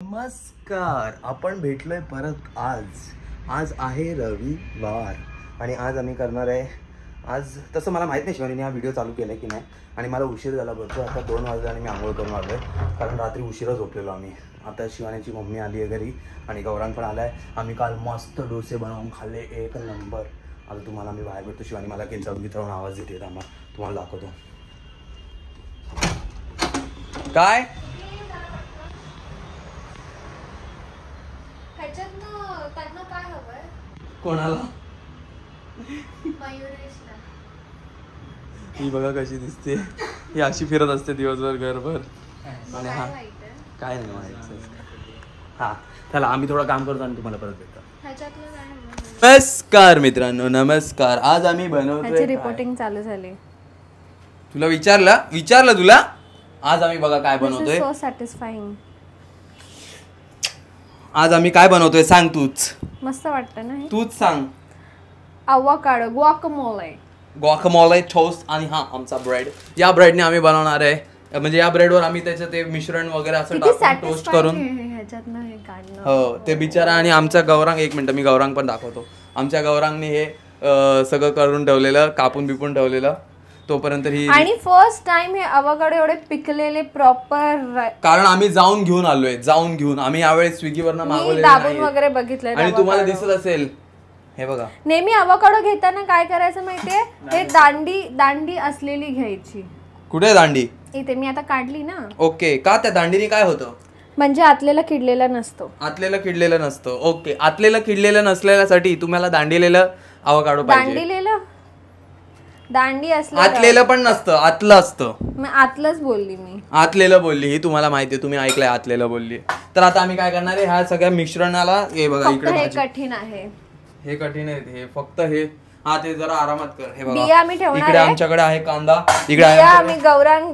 नमस्कार, आपण भेटलोय परत आज आहे रविवार आणि आज आम्ही करणार आहे. आज तसं मला माहीत नाही शिवानीने हा व्हिडिओ चालू केला की नाही आणि मला उशीर झाला भरपूर. आता 2 वाजले आणि मी आंघोळ करून आलो आहे कारण रात्री उशिरा झोपलेलो आम्ही. आता शिवानीची मम्मी आली आहे घरी आणि गौरांग पण आला आहे. आम्ही काल मस्त डोसे बनवून खाल्ले, एक नंबर. आता तुम्हाला मी बाहेर भेटतो. शिवानी मला किंचाळून आवाज देते, आम्हाला तुम्हाला दाखवतो. काय कोणाला ही बघा कशी दिसते. ही अशी फिरत असते दिवसभर घरभर आणि हा काय नाही माहिती. हा चला आम्ही थोडं काम करतो आणि तुम्हाला परत भेटतो. नमस्कार मित्रांनो, नमस्कार. आज आम्ही बनवतोय रिपोर्टिंग चालू झाली. तुला विचारलं तुला. आज आम्ही बघा काय बनवतोय. So satisfying. आज आम्ही काय बनवतोय सांग तूच. मस्त वाटतं ना, तूच सांग. अवाकाडो गुआकामोले टोस्ट आणि हा आमचा ब्रेड. या ब्रेडने आम्ही बनवणार आहे. म्हणजे या ब्रेडवर आम्ही त्याचं ते मिश्रण वगैरे असं टाकून टोस्ट करून हो ते बिचारा. आणि आमचा गौरांग, एक मिनिट मी गौरांग पण दाखवतो. आमच्या गौरांगने हे सगळं करून ठेवलेलं, कापून बिपून ठेवलेलं. तोपर्यंत ही आणि फर्स्ट टाइम हे अवाकाडो एवढे पिकलेले प्रॉपर, कारण आम्ही जाऊन घेऊन आलोय. आम्ही यावेळेस स्विगीवरनं मागवलेले दाबून वगैरे बघितलंय आणि तुम्हाला दिसत असेल हे बघा. नेहमी अवाकाडो घेताना काय करायचं माहितीये, हे दांडी असलेली घ्यायची. कुठे दांडी? इथे मी आता काढली ना. ओके. का त्या दांडीने काय होतं? म्हणजे आतलेला किडलेला नसतो. ओके. आतलेला किडलेलं नसलेल्यासाठी तुम्हाला दांडीलेलं अवाकाडो पाहिजे. दांडी असलं आतलेलं पण नसतं, आतलं असतं. आतलंच बोलली मी. आतलेलं बोलली ही तुम्हाला माहितीये, तुम्ही ऐकलंय आतलेलं बोलली. तर आता आम्ही काय करणार आहे, ह्या सगळ्या मिश्रणाला हे बघा इकडे हे कठीण आहे. हे कठीण आहे. हे फक्त हे हा ते जरा आरामात कर. हे बघा बिया आम्ही ठेवणार. इकडे आमच्याकडे आहे कांदा. इकडे आम्ही गौरांग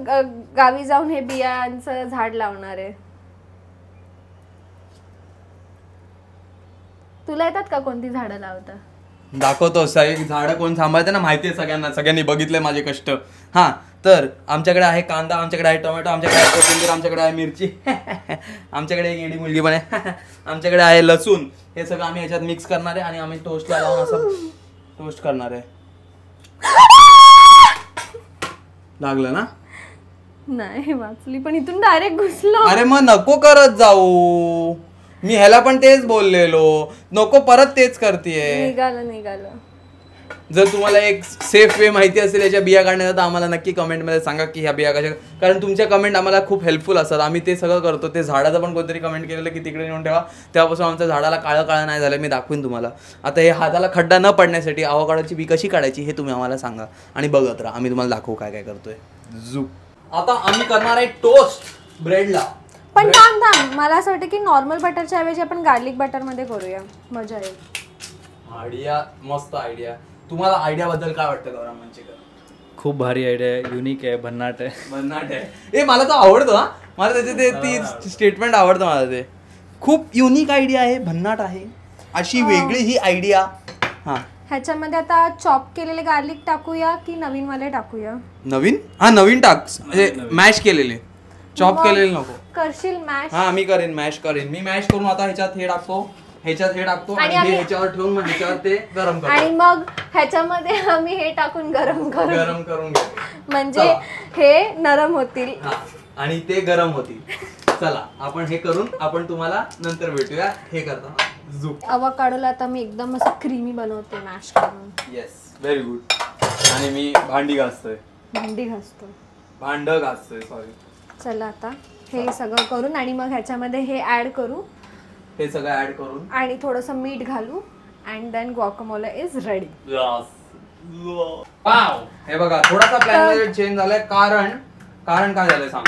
गावी जाऊन हे बियांचं झाड लावणार आहे. तुला येतात का कोणती झाडं लावता? दाखवतो. झाडं कोण सांभाळते ना माहिती आहे सगळ्यांना. सगळ्यांनी बघितलंय माझे कष्ट. हा तर आमच्याकडे आहे कांदा, आमच्याकडे आहे टोमॅटो, आमच्याकडे आहे कोथिंबीर, आमच्याकडे आहे मिरची, आमच्याकडे एक येडी मुलगी पण आहे, आमच्याकडे आहे लसूण. हे सगळं आम्ही ह्याच्यात मिक्स करणार आहे आणि आम्ही टोस्टला लावून असं टोस्ट करणार आहे. लागलं ना? नाही वाचली पण इथून डायरेक्ट घुसलो. अरे मग नको करत जाऊ. मी ह्याला पण तेच बोललेलो, नको परत तेच करतेय. निघालं. जर तुम्हाला एक सेफ वे माहिती असेल याच्या बिया काढण्याचा तर आम्हाला नक्की कमेंटमध्ये सांगा की ह्या बिया कशा. कारण तुमच्या कमेंट आम्हाला खूप हेल्पफुल असतात. आम्ही ते सगळं करतो. ते झाडाचं पण कोणतरी कमेंट केलेलं की तिकडे नेऊन ठेवा, तेव्हापासून आमच्या झाडाला काळं नाही झालं. मी दाखवीन तुम्हाला. आता हे हाताला खड्डा न पडण्यासाठी अवाकाडोची बी कशी काढायची हे तुम्ही आम्हाला सांगा आणि बघत राहा. आम्ही तुम्हाला दाखवू काय काय करतोय. आता आम्ही करणार आहे टोस्ट ब्रेडला. पण थांब, मला असं वाटतं की नॉर्मल बटरच्या ऐवजी आपण गार्लिक बटर मध्ये करूया, मजा येईल. आयडिया, मस्त आयडिया. तुम्हाला आयडिया बद्दल काय वाटतं गौरांग मंचेकर? खूप भारी आयडिया आहे, युनिक आहे, भन्नाट आहे. ए मला तो आवडतो. हा मला त्याचे ती स्टेटमेंट आवडतं. मला ते खूप युनिक आयडिया आहे, भन्नाट आहे, अशी वेगळी ही आयडिया. हा ह्याच्यामध्ये आता चॉप केलेले गार्लिक टाकूया की नवीन वाले टाकूया? नवीन टाक. म्हणजे मॅश केलेले, चॉप केलेले नको. करशील मॅश? हा मी मॅश करेन. मी मॅश करून आता ह्याच्यात हे टाकतो आणि ह्याच्यावर ठेवून मग ह्याच्यावर ते गरम करतो आणि मग ह्याच्यामध्ये आम्ही हे टाकून गरम करून म्हणजे हे नरम होतील आणि ते गरम होतील. चला आपण हे करून आपण तुम्हाला नंतर भेटूया. हे करता अवाकाडोला आता मी एकदम असं क्रीमी बनवते मॅश करून. Yes, very good. आणि मी भांडी घासतोय. सॉरी. चला आता हे सगळं करून आणि मग ह्याच्यामध्ये हे ऍड करू. हे सगळं ऍड करून आणि थोडंसं मीठ घालू and then guacamole is ready. Wow. हे बघा थोडासा प्लॅन चेंज झालाय. कारण काय झालंय सांग?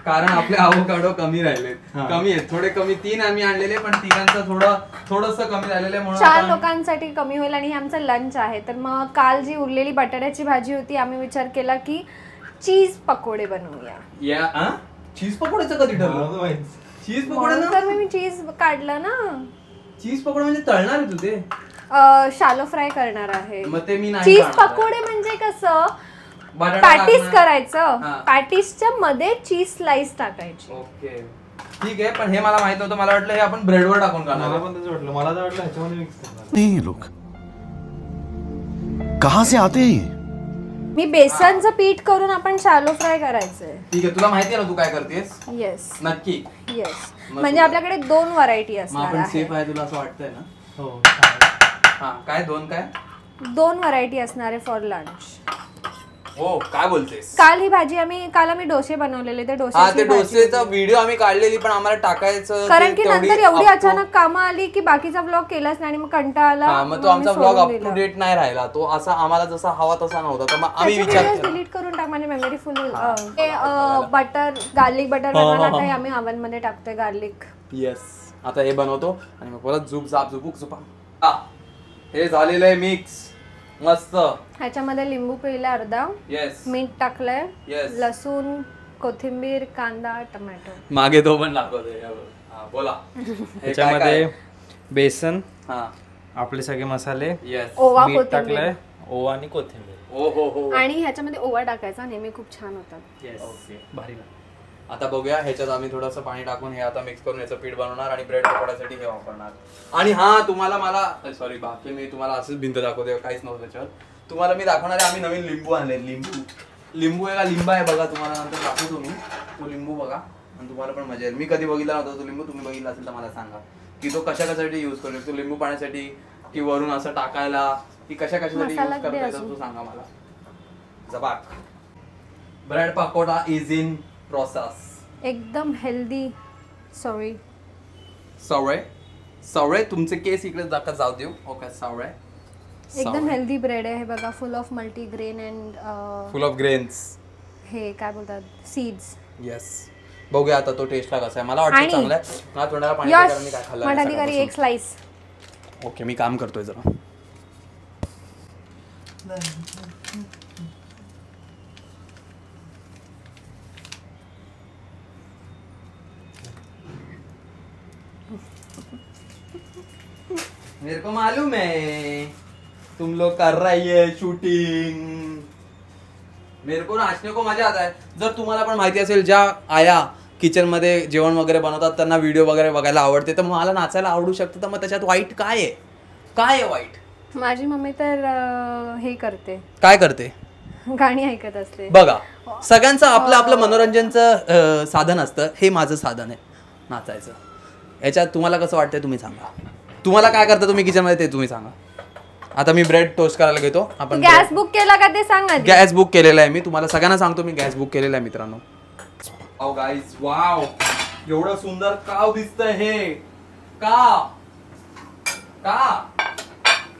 कारण आपले अवोकाडो कमी राहिले. कमी आहेत, थोडे कमी. 3 आम्ही आणलेले पण तिघांचं थोडंसं कमी झालेलं म्हणून 4 लोकांसाठी कमी होईल. आणि हे आमचं लंच आहे. तर मग काल जी उरलेली बटाट्याची भाजी होती, आम्ही विचार केला की चीज पकोडे बनवूया. चीज पकोड्याचं कधी ठरलं? चीज पकोडा तर मी चीज काढलं ना. चीज पकोडा म्हणजे तळणार आहे तू ते? शालो फ्राय करणार आहे. मग ते मी नाही. चीज पकोडे म्हणजे कसं पॅटीस करायचं, पॅटीसच्या मध्ये चीज स्लाइस टाकायची. ओके. ठीक आहे, पण हे मला माहित नव्हतं. मला वाटलं हे आपण ब्रेडवर टाकून मला खाणार. पण तसं वाटलं. मला तर वाटलं ह्याच्यामध्ये मिक्स करणार. ये लोग कहां से आते हैं ये? मी बेसनचं पीठ करून आपण शालो फ्राय करायचंय. ठीक आहे, तुला माहिती आहे ना तू काय करतेस? येस नक्की. येस, मग म्हणजे तू- आपल्याकडे 2 व्हरायटी मग असणार आपण सेफ आहे. आहे तुला असं वाटतंय ना? हो. हा, काय 2 काय? 2 व्हरायटी असणार आहे फॉर लंच. हो, काय बोलतेस? काल ही भाजी काल आम्ही डोसे बनवलेले, ते हा, डोसे ते डोसेचा व्हिडिओ आम्ही काढलेली, पण आम्हाला टाकायचं कारण ते की तेवढी नंतर एवढी up to- अचानक कामं आली की बाकीचा व्लॉग केलाच नाही आणि मग कंटाळा आला. हा, मग तो आमचा ब्लॉग अप टू डेट नाही राहिला. तो असा आम्हाला जसा हवा तसा नव्हता. तर मग आम्ही विचार केला डिलीट करून टाक, म्हणजे मेमरी फुल होईल. बटर गार्लिक बटर बनवणार आहे आम्ही ओव्हन मध्ये टाकतोय गार्लिक. येस, आता हे बनवतो आणि मग परत झुपा. हे झालेलं आहे मिक्स मस्त. ह्याच्यामध्ये लिंबू पिळला अर्धा, येस, मीठ टाकलंय, Yes. लसूण, कोथिंबीर, कांदा, टोमॅटो. मागे तो पण दाखवतोय. हा, बोला. ह्याच्यामध्ये बेसन, हा, आपले सगळे मसाले, येस. ओवा, मीठ कोथिंबीर टाकलंय, ओवा आणि कोथिंबीर. ओ हो हो. आणि ह्याच्यामध्ये ओवा टाकायचा, नेहमी खूप छान होतात. येस, भारी. आता बघूया, ह्याच्यात आम्ही थोडंसं पाणी टाकून हे आता मिक्स करून याचं पीठ बनवणार आणि ब्रेड पकोड्यासाठी हे वापरणार. आणि हा, तुम्हाला सॉरी, बाकी मी तुम्हाला असंच भिंत दाखवते, काहीच नव्हतं त्याच्यावर. तुम्हाला मी दाखवणार आहे, आम्ही नवीन लिंबू आणले. लिंबू आहे का लिंबा आहे बघा, तुम्हाला नंतर दाखवतो मी. तो लिंबू बघा आणि तुम्हाला पण मजा येईल. मी कधी बघितला नव्हता तो लिंबू, तुम्ही बघितला असेल तर मला सांगा की तो कशासाठी यूज करू शकतो. लिंबू पाण्यासाठी की वरून असं टाकायला की कशासाठी मसाला यूज करता किती येतो अजून? तो सांगा मला. जबाक. Bread pakoda is in process. एकदम हेल्दी. सॉरी, सवळे तुमचे केस इकडे जाऊ देऊ. ओके, सवळे एकदम हेल्दी ब्रेड आहे हे बघा, फुल of multigrain and full of grains. हे काय बोलतात, सीड्स. येस, बघूया आता तो टेस्टला कसा आहे. मला वाटतं आणि- चांगला आहे. मला तोंडाला पाणी येतं कारण मी काय यश खाल्लं नाही मठाधिकारी एक स्लाइस. सकाळपासून. ओके, मी काम करतोय जरा. मेरे को मालूम है तुम लोग कर रही है शूटिंग. मेरे को नाचने को मजा आता है. जर तुम्हाला पण माहिती असेल, ज्या आया किचन मध्ये जेवण वगैरे बनवतात त्यांना व्हिडिओ वगैरे बघायला आवडते, तर मला नाचायला आवडू शकतं. तर मग त्याच्यात वाईट काय आहे? काय आहे वाईट? माझी मम्मी तर हे करते, काय करते? गाणी ऐकत असते. बघा, सगळ्यांचं आपलं आपलं मनोरंजनचं साधन असतं. हे माझं साधन आहे नाचायचं. याच्यात तुम्हाला कसं वाटतंय तुम्ही सांगा. तुम्हाला काय करता तुम्ही किचन मध्ये ते तुम्ही सांगा. आता मी ब्रेड टोस्ट करायला घेतो. आपण गॅस बुक केला का ते सांग ना. गॅस बुक केलेला आहे मी. तुम्हाला सगळ्यांना सांगतो मी गॅस बुक केलेला आहे मित्रांनो. वाव गाईज, वाव, एवढं सुंदर काव दिसतंय हे. का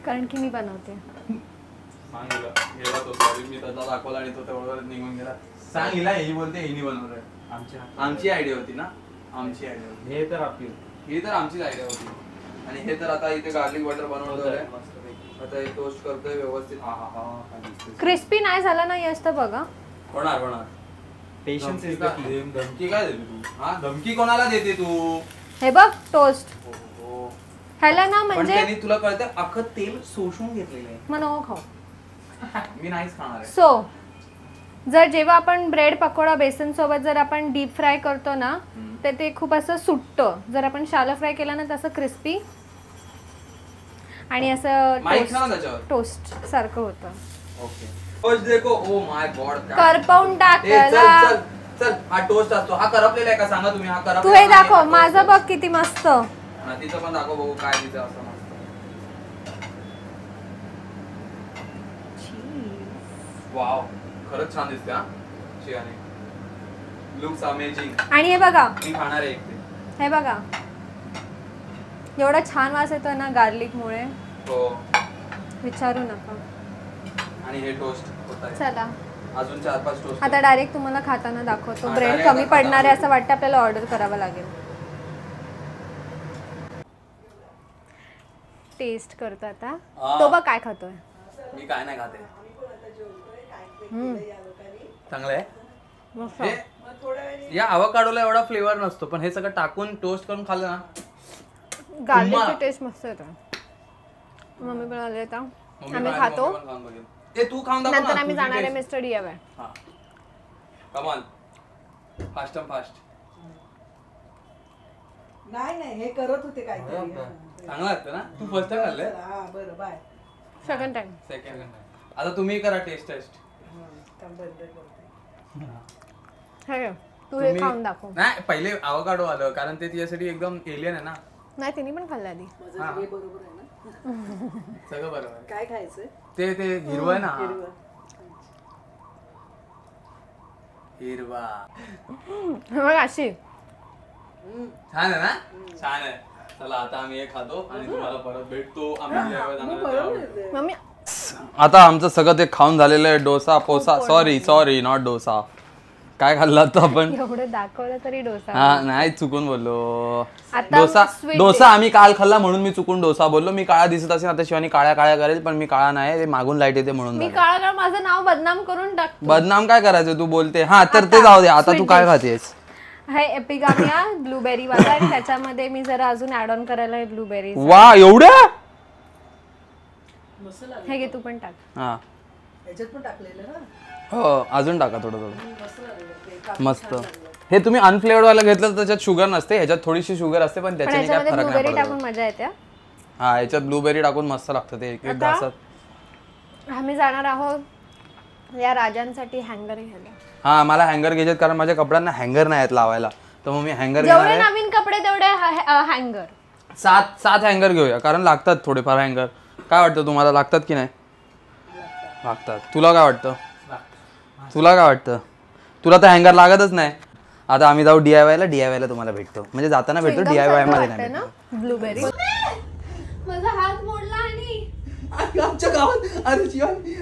कारण की मी बनवते. मी त्याचा दाखवला आणि तो तेवढं निघून गेला. सांग हिला, ही बोलते हिनी बनवलंय. आमची आयडिया होती ना, आमची आयडिया होती. हे तर आपली ही तर आमचीच आयडिया होती. आणि हे तर आता इथे गार्लिक बटर बनवतोय. आता हे टोस्ट करतोय व्यवस्थित. हा हा हा, काय दिसतंय. क्रिस्पी नाही झाला ना यश तर बघा. होणार. पेशन्स इज धमकी काय देते तू? हा, धमकी कोणाला देते तू? हे बघ टोस्ट. हो. ह्याला ना पण म्हणजे त्यांनी तुला कळतं अख्खं तेल शोषून घेतलेलं आहे. मग नको खाऊ. मी नाहीच खाणार आहे. सो जर जेव्हा आपण ब्रेड पकोडा बेसन सोबत जर आपण डीप फ्राय करतो ना, तर ते खूप असं सुटतं. जर आपण शालो फ्राय केला ना तसं क्रिस्पी आणि असं माईक ना त्याच्यावर. टोस्ट सारखं होतं. ओके, टोस्ट देखो. ओ माय गॉड, करपवून टाक चल चल त्याला. चल. हा टोस्ट असतो. हा करपलेला आहे का सांगा तुम्ही. हा करपलेला तू हे नाही. दाखव, माझं बघ किती मस्त. हा, तिचं पण दाखव बघू काय तिचं असं मस्त. वाव, खरंच छान दिसते हा शियाने. Looks amazing. आणि हे बघा, मी खाणार आहे एक ते. हे बघा एवढा छान वास येतो ना गार्लिक मुळे, हो. विचारू नका. आणि हे टोस्ट होत आहे. चला अजून 4-5 टोस्ट. आता डायरेक्ट तुम्हाला खाताना दाखवतो. हा, ब्रेड direct कमी दाखवतो. पडणार आहे असं वाटतं, आपल्याला ऑर्डर करावं लागेल. टेस्ट करतो आता. हा. तो बघ काय खातोय. मी काय नाही खाते. हम्म. चांगलं आहे. मस्त. हे या अवकाडोला एवढा फ्लेवर नसतो, पण हे सगळं टाकून टोस्ट करून खाल्लं ना. गार्लिकची टेस्ट मस्त येतो. मम्मी पण आले आता, आम्ही खातो. ते तू खाऊन दाखव ना. नंतर आम्ही तुझी जाणार आहे taste. Mister DIY. हा, कमाल. Fast and fast. नाही हे करत होते काहीतरी. चांगलं लागतं ना. तू फर्स्ट टाइम खाल्लंय? हा बरं बाय. Second time. आता तुम्ही करा टेस्ट. तू हे खाऊन दाखव. नाही पहिले आवकाडो आलं कारण ते तिच्यासाठी एकदम एलियन आहे ना. नाही तिने पण खाल्लं आधी. माझं हे बरोबर आहे ना. सगळं बरोबर. काय खायचंय? ते हिरवं आहे ना. हिरवा बघ अशी छान आहे ना. छान आहे. चला आता आम्ही हे खातो आणि तुम्हाला परत भेटतो. मम्मी आता आमचं सगळं ते खाऊन झालेलं आहे. डोसा पोसा सॉरी नॉट डोसा. काय खाल्लं आता आपण? एवढं दाखवलं तरी डोसा. हा नाही चुकून बोललो. आता डोसा आम्ही काल खाल्ला म्हणून मी चुकून डोसा बोललो. मी काळा दिसत असेल आता शिवानी काळ्या करेल पण मी काळा नाही. ते मागून लाईट येते म्हणून. मी काळा माझं नाव बदनाम करून टाकतो. बदनाम काय करायचं तू बोलते. हा तर ते जाऊ दे. आता तू काय खातेस? हे एपिगामिया ब्लूबेरी वाला आणि त्याच्यामध्ये मी जरा अजून ऍड ऑन करायला ब्लूबेरी. वा एवढ्या. हे घे तू पण टाक. हा याच्यात पण टाकलेलं ना. हो अजून टाका थोडं. मस्त. हे तुम्ही अनफ्लेवर्ड वाला घेतलं तर त्याच्यात शुगर नसते. ह्याच्यात थोडीशी शुगर असते पण त्याच्याने काय फरक नाही ब्लूबेरी पडत. टाकून मजा येते. हा याच्यात ब्लूबेरी टाकून मस्त लागतं ते. एक घासात. आम्ही जाणार आहोत या राजांसाठी हँगर घ्यायला. हा मला हँगर घ्यायचे कारण माझ्या कपड्यांना हँगर नाही आहेत लावायला. तर मग मी हँगर घेणार जेवढे आहे. नवीन कपडे तेवढे हँगर. 7 हँगर घेऊया कारण लागतात थोडेफार हँगर. काय वाटतं तुम्हाला लागतात की नाही? लागतात. तुला काय वाटतं? तुला तर हँगर लागतच नाही. आता आम्ही जाऊ DIY ला तुम्हाला भेटतो. म्हणजे जाताना भेटतो DIY मध्ये नाही. ब्लूबेरी माझा हात मोडला आणि आमच्या गावात अरे शिवानी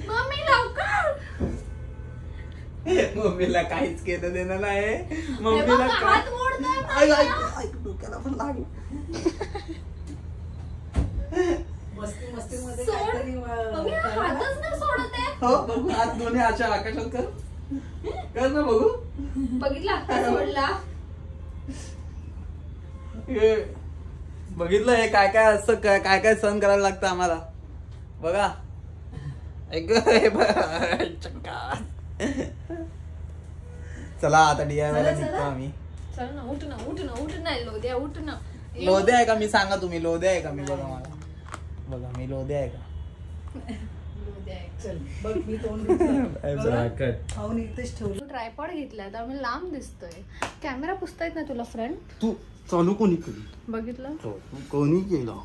मम्मी लवकर. मम्मीला काहीच केलं देणं नाही. हात मोडतोय. डोक्याला पण लागलं. मस्ती मध्ये काहीतरी हातच नाही सोडत आहे. हो बघू हात दोन्ही अशा आकाशात कर ना बघू. बघितला सोडला. बघितलं हे काय काय असतं. काय काय सहन करायला लागतं आम्हाला. बघा चला आता DIY ला निघतो आम्ही. चल ना उठ ना लोद्या उठ ना. लोधे आहे का मी सांगा तुम्ही. लोधे आहे का मी? बघा मला बघा मी लोधे आहे का? चल बघ मी तोंड खाऊन इथेच ठेवलं. ट्रायपॉड घेतलाय तर आम्ही लांब दिसतोय. कॅमेरा पुसतायत ना तुला फ्रंट. तू चालू कोणी केली? बघितलं कोणी केलं?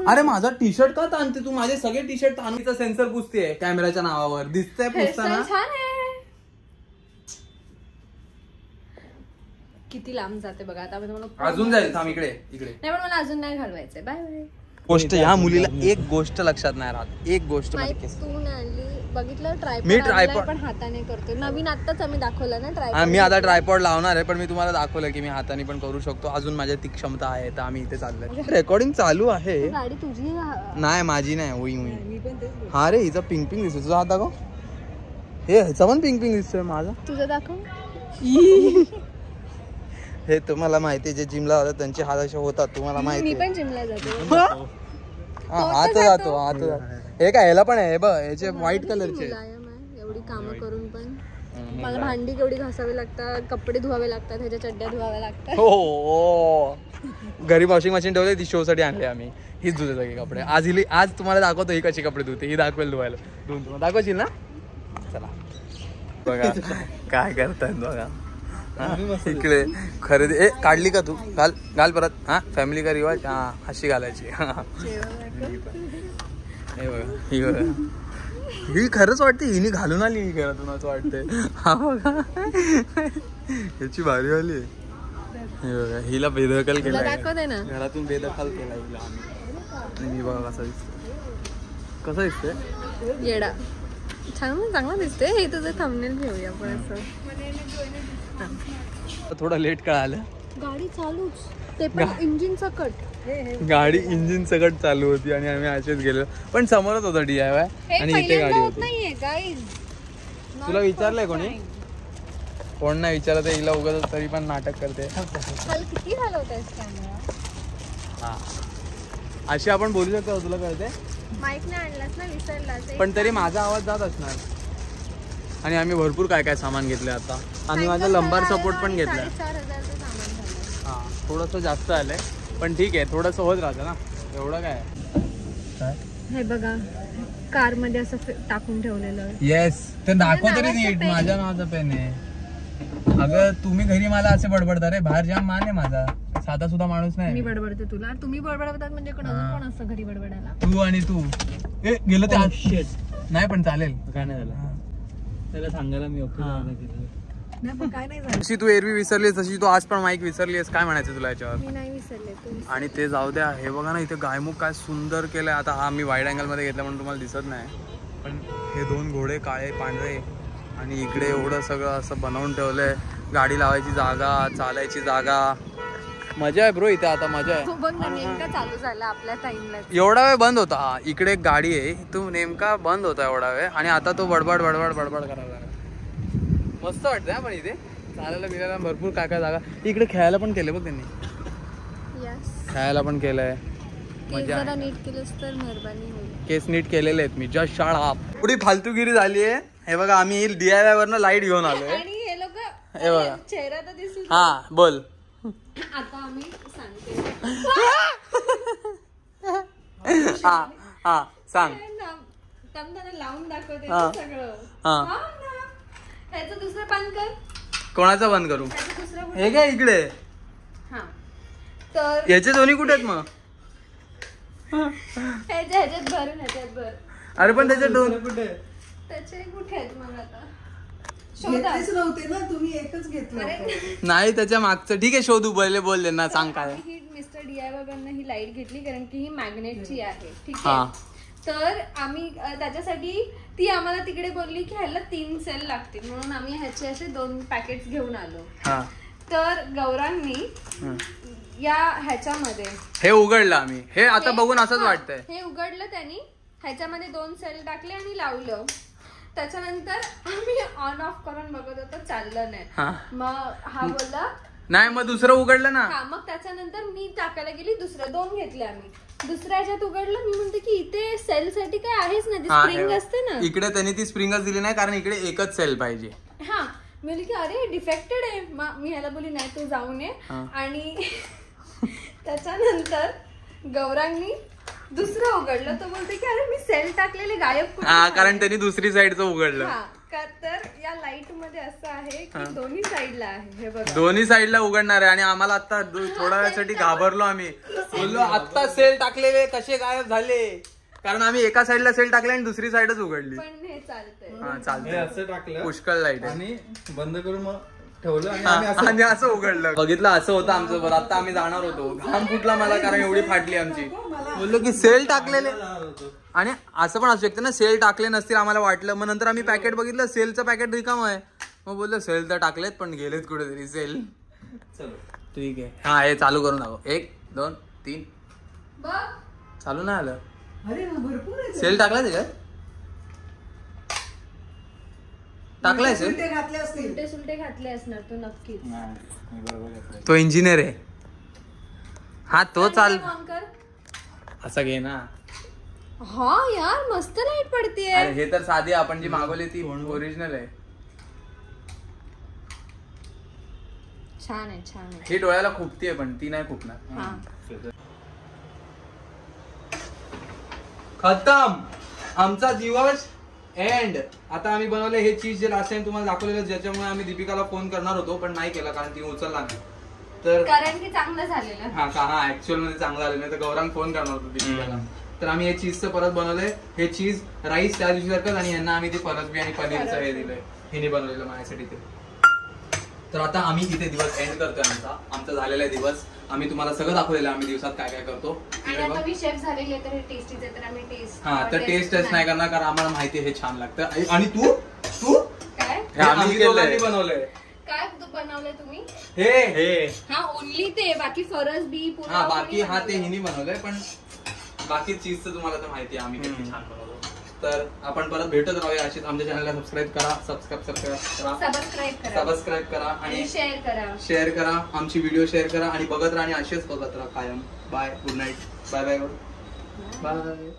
अरे माझा टी शर्ट का ताणते तू? माझे सगळे टी शर्ट ताणीचा सेन्सर पुसते कॅमेराच्या नावावर. दिसतंय पुसताना. छान आहे. किती लांब जाते बघा. आता मला अजून जाईल. थांब इकडे नाही पण मला अजून नाही घालवायचंय. Bye bye. गोष्ट ह्या मुलीला एक गोष्ट लक्षात नाही राहत. एक गोष्ट तू नाही आणली. बघितलं ट्रायपॉड पण हाताने करतोय. नवीन आत्ताच आम्ही दाखवलं ना ट्रायपॉड. मी आता ट्रायपॉड लावणार आहे पण मी तुम्हाला दाखवलं की मी हाताने पण करू शकतो. अजून माझ्या ती क्षमता आहे. तर आम्ही इथे चाललोय. रेकॉर्डिंग चालू आहे. गाडी तुझी नाही माझी नाही. उई हा रे हिचा पिंक दिसतो. तुझा हात दाखव. हे ह्याचा पण पिंक दिसतोय. माझा तुझं दाखव. हे तुम्हाला माहिती आहे जे जिमला जातात त्यांचे हात असे होतात. तुम्हाला माहिती. मी पण जिमला जाते. हात जातो. हे काय ह्याला पण आहे बघ. याचे व्हाईट कलरचे. एवढी कामं करून पण मला भांडी केवढी घासावी लागतात. कपडे धुवावे लागतात. ह्याच्या चड्ड्या धुवाव्या लागतात. हो घरी वॉशिंग मशीन ठेवले. ती शो साठी आणली आम्ही. हीच धुते सगळे कपडे. आज तुम्हाला दाखवतो ही कशी कपडे धुते. ही दाखवेल धुवायला. धुवून दाखवशील ना. चला बघा काय करताय बघा. इकडे खरेदी काढली का तू? घाल परत. हा फॅमिली का रिवाज. हा अशी घालायची. हे बघा ही बघा. ही खरंच वाटते हिने घालून आली. ही घरातून असं वाटतंय. हा बघा याची भारी आली. हे बघा हिला बेदखल केला. घरातून बेदखल केला हिला आम्ही. मी बघा कसा दिसतो. कसा दिसतोय येडा. छान चांगला दिसतोय. हे तुझं थंबनेल ठेवूया आपण असं. थोडं लेट कळालं. गाडी चालूच. ते पण इंजिन सकट. गाडी इंजिन सकट चालू होती आणि आम्ही असेच गेलो. पण समोरच होता DIY आणि इथे गाडी होती. तुला विचारलंय कोणी? कोण नाही विचारत. हिला उगाच तरी पण नाटक करते. किती हलवतायस कॅमेरा? हा अशी आपण बोलू शकतो. तुला कळते? माईक नाही आणलास ना. विसरलास. पण तरी माझा आवाज जात असणार. आणि आम्ही भरपूर काय काय सामान घेतलं आता आणि माझा लंबार सपोर्ट पण घेतलाय. 4,500 सामान झालं. हां थोडंसं जास्त आलंय पण ठीक आहे थोडंसं होत राहतं ना एवढं काय. हे बघा कार मध्ये असं टाकून ठेवलेलं. येस ते दाखव तरी नीट. माझ्या नावाचा पेन आहे. अगं तुम्ही घरी मला असे बडबडता रे बाहेर जाम मान आहे माझा साधा सुद्धा माणूस नाही. मी बडबडते तुला तुम्ही बडबडतात म्हणजे कोण अजून कोण असतं घरी बडबडायला. तू आणि तू गेलं ते नाही पण चालेल. काय नाही झालं त्याला सांगायला मी ओके. नाही पण काय नाही झालं. जशी तू एरवी विसरलीस तशी तू आज पण माईक विसरलीस. काय म्हणायचं तुला याच्यावर. मी नाही विसरले तू. आणि ते जाऊ द्या हे बघा ना इथे गायमुख काय सुंदर केलंय. आता हा मी वाईड अँगल मध्ये घेतला म्हणून तुम्हाला दिसत नाही पण हे 2 घोडे काळे पांढरे आणि इकडे एवढं सगळं असं बनवून ठेवलंय. गाडी लावायची जागा चालायची जागा मजा आहे ब्रो इथे. आता मजा आहे. बंद नेमका चालू झाला आपल्या टाइमला. एवढा वेळ बंद होता. हा इकडे एक गाडी आहे तो नेमका बंद होता एवढा वेळ आणि आता तो बडबड बडबड बडबड करायला. मस्त वाटतंय पण इथे चालायला बिलायला भरपूर काय काय जागा. इकडे खेळायला पण केलं बघ त्यांनी. खेळायला पण केलंय. मजा जरा नीट केलंस तर मेहरबानी होईल. केस नीट केलेले आहेत मी जस्ट शाळा. पुढे फालतूगिरी झाली आहे. हे बघा आम्ही DIY वरनं लाईट घेऊन आलोय. आणि हे लोक हे बघा चेहरा तर दिसू. हा बोल. आता आम्ही सांगते. हा हा सांग. लावून दाखवते हा. सगळं. हा ह्याचं दुसरं पान कर. कोणाचं बंद करू. ह्याचं दुसरं हे काय इकडे. हा तर याचे दोन्ही कुठे आहेत मग. ह्याच्यात भर. अरे पण त्याचे दोन कुठे त्याचे कुठे आहेत मग आता घेतलेच नव्हते ना तुम्ही एकच घेतलं होतं. नाही त्याच्या मागचं ठीक आहे शोधू बोलले ना सांग काय. ही मिस्टर DIY कडनं ही लाईट घेतली कारण की ही मॅग्नेटची आहे. ठीक हा. आहे तर आम्ही त्याच्यासाठी ती आम्हाला तिकडे बोलली की ह्याला 3 सेल लागतील म्हणून आम्ही ह्याचे असे 2 पॅकेट्स घेऊन आलो. हा तर गौरांनी या ह्याच्यामध्ये हे उघडलं आम्ही. हे आता बघून असंच वाटतंय. हे उघडलं त्यांनी ह्याच्यामध्ये 2 सेल टाकले आणि लावलं. त्याच्यानंतर आम्ही ऑन ऑफ करून बघत होतो चाललं नाही. मग हा बोलला नाही मग दुसरं उघडलं ना. हा मग त्याच्यानंतर मी टाकायला गेली दुसरं 2 घेतले आम्ही. दुसऱ्या ह्याच्यात उघडलं मी म्हणते की इथे सेल साठी काय आहेच ना. ती स्प्रिंग असते ना. इकडे त्यांनी ती स्प्रिंगच दिली नाही कारण इकडे एकच सेल पाहिजे. हा मी बोलली की अरे डिफेक्टेड आहे. मग मी ह्याला बोलली नाही तू जाऊन ये. आणि त्याच्यानंतर गौरांनी दुसरं उघडलं तो बोलते की अरे मी सेल टाकलेले गायब कुठे. कारण त्यांनी दुसरी साईडचं उघडलं. तर या लाईट मध्ये असं आहे की दोन्ही साईडला आहे. हे बघा दोन्ही साईडला उघडणार आहे आणि आम्हाला आता थोड्या वेळासाठी घाबरलो आम्ही. बोललो आता सेल टाकलेले कसे गायब झाले कारण आम्ही एका साईडला सेल टाकले आणि दुसरी साईडच उघडली. पण हे चालतंय. हा चालतंय. असं टाकलं पुष्कळ लाईट आहे. आणि बंद करून मग ठेवलं आणि असं उघडलं. बघितलं असं होतं आमचं बरं. आता आम्ही जाणार होतो घाम फुटला मला कारण एवढी फाटली आमची. बोललो की सेल टाकलेले आणि असं पण असू शकतं ना सेल टाकले नसतील आम्हाला वाटलं. मग नंतर आम्ही पॅकेट बघितलं सेलचं पॅकेट रिकामं आहे. मग बोललो सेल तर टाकलेत पण गेलेत कुठेतरी सेल. चलो ठीक आहे. हा हे चालू करून टाकू. 1 2 3 चालू नाही आलं. अरे भरपूर आहे. सेल टाकला त्याच्यात टाकलाय सेल. ते घातले असतील. उलटे सुलटे घातले असणार तो नक्कीच. तो इंजिनियर आहे. हा तो चाल ऑन कर. असा घे ना. हा यार मस्त लाईट पडतीये. अरे हे तर साधी आपण जी मागवली ती ओरिजिनल आहे. छान आहे छान आहे. ही डोळ्याला खुपतीये पण ती नाही खुपणार. खतम आमचा दिवस एंड. आता आम्ही बनवले हे चीज जे लास्ट टाइम तुम्हाला दाखवलेलं ज्याच्यामुळे आम्ही दीपिकाला फोन करणार होतो पण नाही केला कारण ती उचलला नाही. तर कारण की चांगलं झालेलं. हा ऍक्च्युअल मध्ये चांगलं झालं नाही तर गौरांग फोन करणार होतो दीपिकाला. तर आम्ही हे चीजचं परत बनवलंय. हे चीज राईस त्या दिवशी सारखंच आणि यांना आम्ही ते परत आणि पनीरचं हे दिलंय. हिने बनवलेलं माझ्यासाठी ते. तर आता आम्ही इथे दिवस एंड करतोय आमचा झालेला दिवस. आम्ही तुम्हाला सगळं दाखवलेलं आम्ही दिवसात काय काय करतो. आणि आता मी शेफ झालेले तर हे टेस्टीच आहे तर आम्ही टेस्ट. हा तर टेस्टच नाही करणार कारण आम्हाला माहिती आहे हे छान लागतं. आणि तू काय आम्ही दोघांनी बनवलंय. काय बनवलंय तुम्ही. हे हा ओनली ते बाकी फरस बी हा बाकी हा ते हिनी बनवलंय पण बाकी चीजचं तुम्हाला तर माहिती आहे आम्ही किती छान बनवतो. तर आपण परत भेटत राहूया अशीच. आमच्या चॅनलला सबस्क्राईब करा आणि शेअर करा. आमची व्हिडिओ शेअर करा आणि बघत राहा आणि असेच बघत राहा कायम. Bye good night. Bye bye bye.